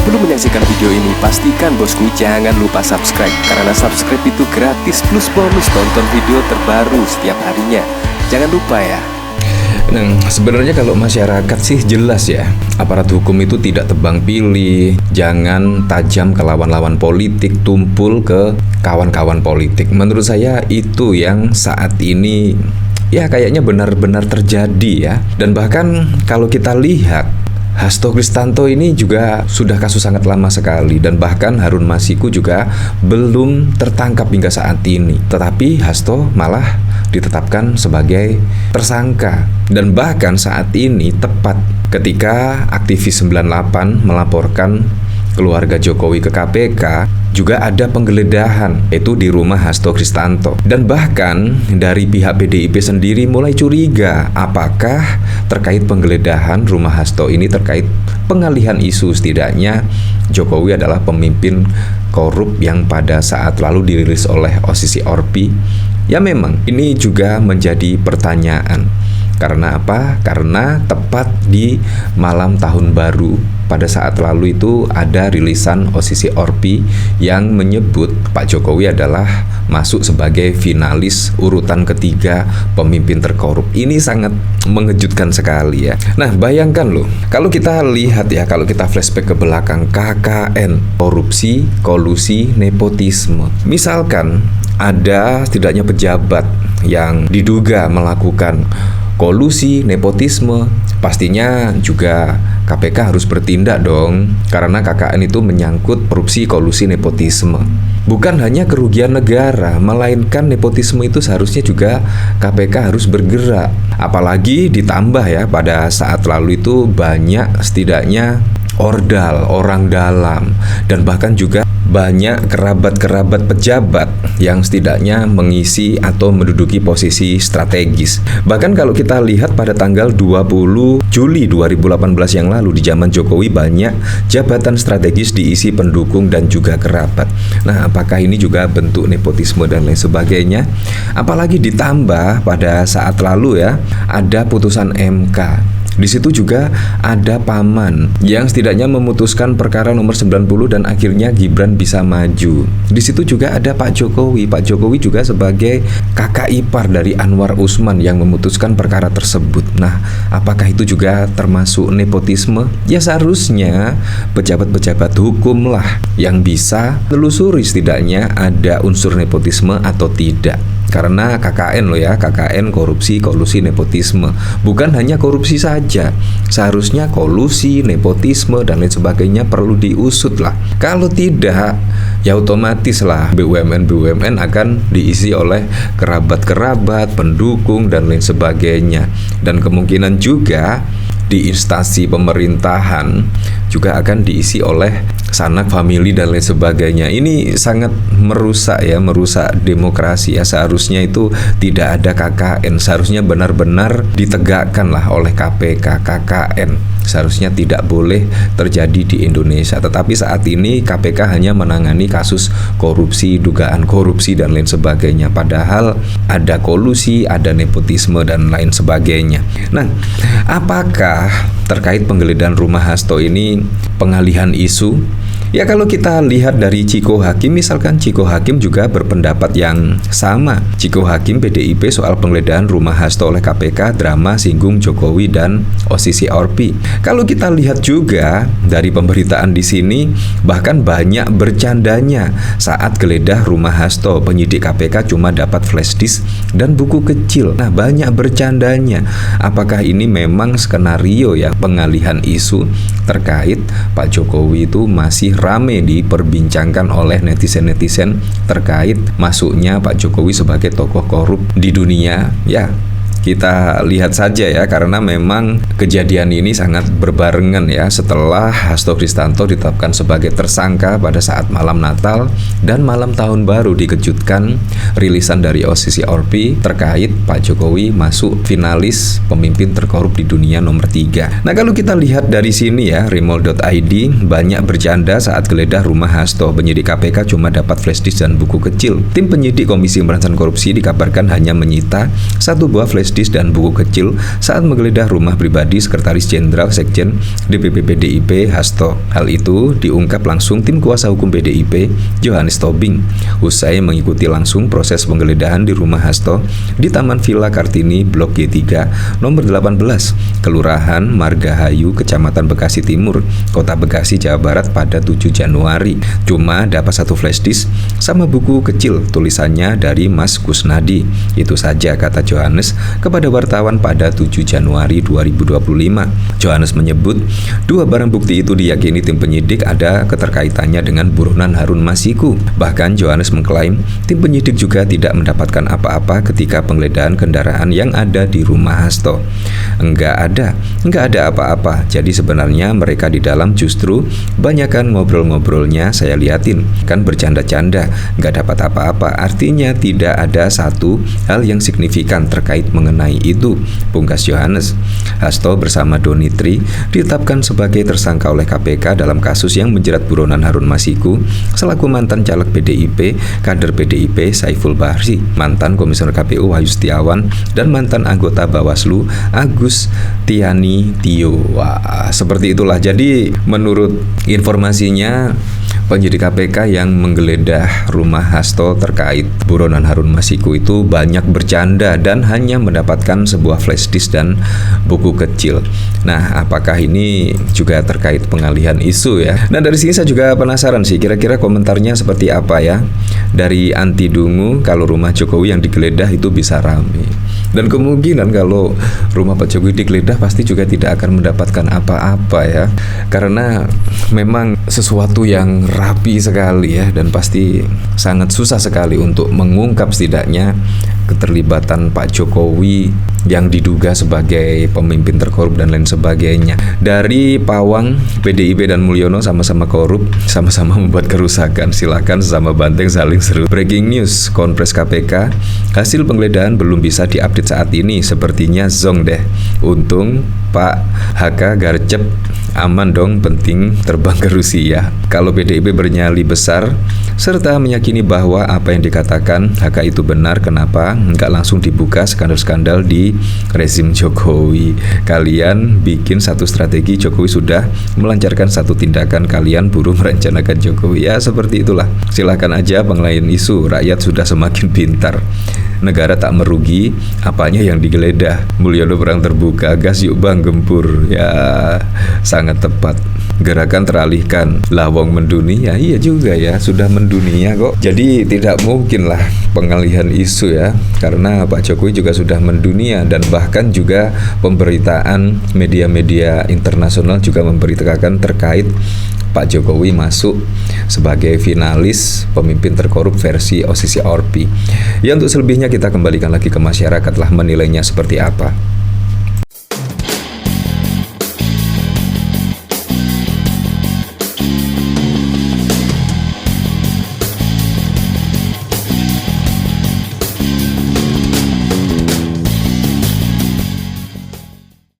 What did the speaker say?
Sebelum menyaksikan video ini, pastikan bosku jangan lupa subscribe, karena subscribe itu gratis plus bonus tonton video terbaru setiap harinya. Jangan lupa ya. Nah, sebenarnya kalau masyarakat sih jelas ya, aparat hukum itu tidak tebang pilih, jangan tajam ke lawan-lawan politik, tumpul ke kawan-kawan politik. Menurut saya itu yang saat ini ya kayaknya benar-benar terjadi ya. Dan bahkan kalau kita lihat, Hasto Kristanto ini juga sudah kasus sangat lama sekali, dan bahkan Harun Masiku juga belum tertangkap hingga saat ini. Tetapi Hasto malah ditetapkan sebagai tersangka. Dan bahkan saat ini tepat ketika aktivis 98 melaporkan keluarga Jokowi ke KPK, juga ada penggeledahan itu di rumah Hasto Kristanto. Dan bahkan dari pihak PDIP sendiri mulai curiga apakah terkait penggeledahan rumah Hasto ini terkait pengalihan isu, setidaknya Jokowi adalah pemimpin korup yang pada saat lalu dirilis oleh OSISI ORPI. Ya memang ini juga menjadi pertanyaan. Karena apa? Karena tepat di malam tahun baru pada saat lalu itu ada rilisan OSISI ORPI yang menyebut Pak Jokowi adalah masuk sebagai finalis urutan ketiga pemimpin terkorup. Ini sangat mengejutkan sekali ya. Nah, bayangkan loh, kalau kita lihat ya, kalau kita flashback ke belakang, KKN, korupsi, kolusi, nepotisme. Misalkan ada setidaknya pejabat yang diduga melakukan kolusi, nepotisme, pastinya juga KPK harus bertindak dong, karena KKN itu menyangkut korupsi, kolusi, nepotisme. Bukan hanya kerugian negara, melainkan nepotisme itu seharusnya juga KPK harus bergerak. Apalagi ditambah ya, pada saat lalu itu banyak setidaknya ordal, orang dalam, dan bahkan juga banyak kerabat-kerabat pejabat yang setidaknya mengisi atau menduduki posisi strategis. Bahkan kalau kita lihat pada tanggal 20 Juli 2018 yang lalu, di zaman Jokowi banyak jabatan strategis diisi pendukung dan juga kerabat. Nah, apakah ini juga bentuk nepotisme dan lain sebagainya? Apalagi ditambah pada saat lalu ya, ada putusan MK. Di situ juga ada paman yang setidaknya memutuskan perkara nomor 90 dan akhirnya Gibran bisa maju. Di situ juga ada Pak Jokowi. Pak Jokowi juga sebagai kakak ipar dari Anwar Usman yang memutuskan perkara tersebut. Nah, apakah itu juga termasuk nepotisme? Ya seharusnya pejabat-pejabat hukum lah yang bisa telusuri setidaknya ada unsur nepotisme atau tidak. Karena KKN loh ya, KKN korupsi, kolusi, nepotisme. Bukan hanya korupsi saja, seharusnya kolusi, nepotisme, dan lain sebagainya perlu diusut lah. Kalau tidak, ya otomatis lah BUMN akan diisi oleh kerabat-kerabat, pendukung, dan lain sebagainya. Dan kemungkinan juga di instansi pemerintahan juga akan diisi oleh sanak famili dan lain sebagainya. Ini sangat merusak ya, merusak demokrasi ya. Seharusnya itu tidak ada KKN, seharusnya benar-benar ditegakkan lah oleh KPK. KKN seharusnya tidak boleh terjadi di Indonesia. Tetapi saat ini KPK hanya menangani kasus korupsi, dugaan korupsi dan lain sebagainya. Padahal ada kolusi, ada nepotisme dan lain sebagainya. Nah, apakah terkait penggeledahan rumah Hasto ini pengalihan isu? Ya kalau kita lihat dari Ciko Hakim, misalkan Ciko Hakim juga berpendapat yang sama. Ciko Hakim PDIP soal penggeledahan rumah Hasto oleh KPK, drama singgung Jokowi dan OSISI ORPI. Kalau kita lihat juga dari pemberitaan di sini, bahkan banyak bercandanya saat geledah rumah Hasto. Penyidik KPK cuma dapat flash disk dan buku kecil. Nah, banyak bercandanya. Apakah ini memang skenario ya pengalihan isu terkait Pak Jokowi itu masih rame diperbincangkan oleh netizen-netizen terkait masuknya Pak Jokowi sebagai tokoh korup di dunia ya. Kita lihat saja ya, karena memang kejadian ini sangat berbarengan ya setelah Hasto Kristanto ditetapkan sebagai tersangka pada saat malam Natal dan malam Tahun Baru dikejutkan rilisan dari OSISI ORPI terkait Pak Jokowi masuk finalis pemimpin terkorup di dunia nomor 3. Nah, kalau kita lihat dari sini ya, remol.id banyak bercanda saat geledah rumah Hasto. Penyidik KPK cuma dapat flash disk dan buku kecil. Tim penyidik Komisi Pemberantasan Korupsi dikabarkan hanya menyita 1 buah flash flash disk dan buku kecil saat menggeledah rumah pribadi Sekretaris Jenderal Sekjen DPP PDIP Hasto. Hal itu diungkap langsung tim kuasa hukum PDIP Johannes Tobing usai mengikuti langsung proses penggeledahan di rumah Hasto di Taman Villa Kartini Blok G3 nomor 18 Kelurahan Margahayu Kecamatan Bekasi Timur Kota Bekasi Jawa Barat pada 7 Januari. Cuma dapat satu flash disk sama buku kecil tulisannya dari Mas Kusnadi. Itu saja, kata Johannes kepada wartawan pada 7 Januari 2025. Johannes menyebut dua barang bukti itu diyakini tim penyidik ada keterkaitannya dengan buronan Harun Masiku. Bahkan Johannes mengklaim tim penyidik juga tidak mendapatkan apa-apa ketika penggeledahan kendaraan yang ada di rumah Hasto. Enggak ada apa-apa. Jadi sebenarnya mereka di dalam justru banyakan ngobrol-ngobrolnya saya liatin. Kan bercanda-canda, enggak dapat apa-apa. Artinya tidak ada satu hal yang signifikan terkait mengenai itu, pungkas Johannes. Hasto bersama Doni Tri ditetapkan sebagai tersangka oleh KPK dalam kasus yang menjerat buronan Harun Masiku selaku mantan caleg PDIP, kader PDIP Saiful Bahri, mantan Komisioner KPU Wahyu Setiawan, dan mantan anggota Bawaslu Agus Tiani Tio. Wah, seperti itulah. Jadi menurut informasinya, penyidik KPK yang menggeledah rumah Hasto terkait buronan Harun Masiku itu banyak bercanda dan hanya mendapatkan sebuah flash disk dan buku kecil. Nah, apakah ini juga terkait pengalihan isu ya? Nah, dari sini saya juga penasaran sih, kira-kira komentarnya seperti apa ya dari anti dungu kalau rumah Jokowi yang digeledah itu bisa rame. Dan kemungkinan kalau rumah Pak Jokowi digeledah pasti juga tidak akan mendapatkan apa-apa ya, karena memang sesuatu yang rapi sekali ya, dan pasti sangat susah sekali untuk mengungkap setidaknya keterlibatan Pak Jokowi yang diduga sebagai pemimpin terkorup dan lain sebagainya. Dari Pawang, PDIP dan Mulyono sama-sama korup, sama-sama membuat kerusakan. Silakan sesama banteng saling seru. Breaking news, Konpres KPK, hasil penggeledahan belum bisa diupdate saat ini. Sepertinya zong deh. Untung Pak HK Garcep aman dong, penting terbang ke Rusia. Kalau PDIP bernyali besar serta meyakini bahwa apa yang dikatakan HK itu benar, kenapa nggak langsung dibuka skandal-skandal di rezim Jokowi? Kalian bikin satu strategi, Jokowi sudah melancarkan satu tindakan, kalian buru merencanakan Jokowi. Ya seperti itulah. Silakan aja pengelain isu, rakyat sudah semakin pintar. Negara tak merugi, apanya yang digeledah. Mulyono perang terbuka, gas yuk bang gempur. Ya sangat tepat. Gerakan teralihkan, lawang menduni, ya iya juga ya, sudah mendunia kok. Jadi tidak mungkin lah pengalihan isu ya, karena Pak Jokowi juga sudah mendunia. Dan bahkan juga pemberitaan media-media internasional juga memberitakan terkait Pak Jokowi masuk sebagai finalis pemimpin terkorup versi OCC Orpi. Ya, untuk selebihnya kita kembalikan lagi ke masyarakat lah menilainya seperti apa.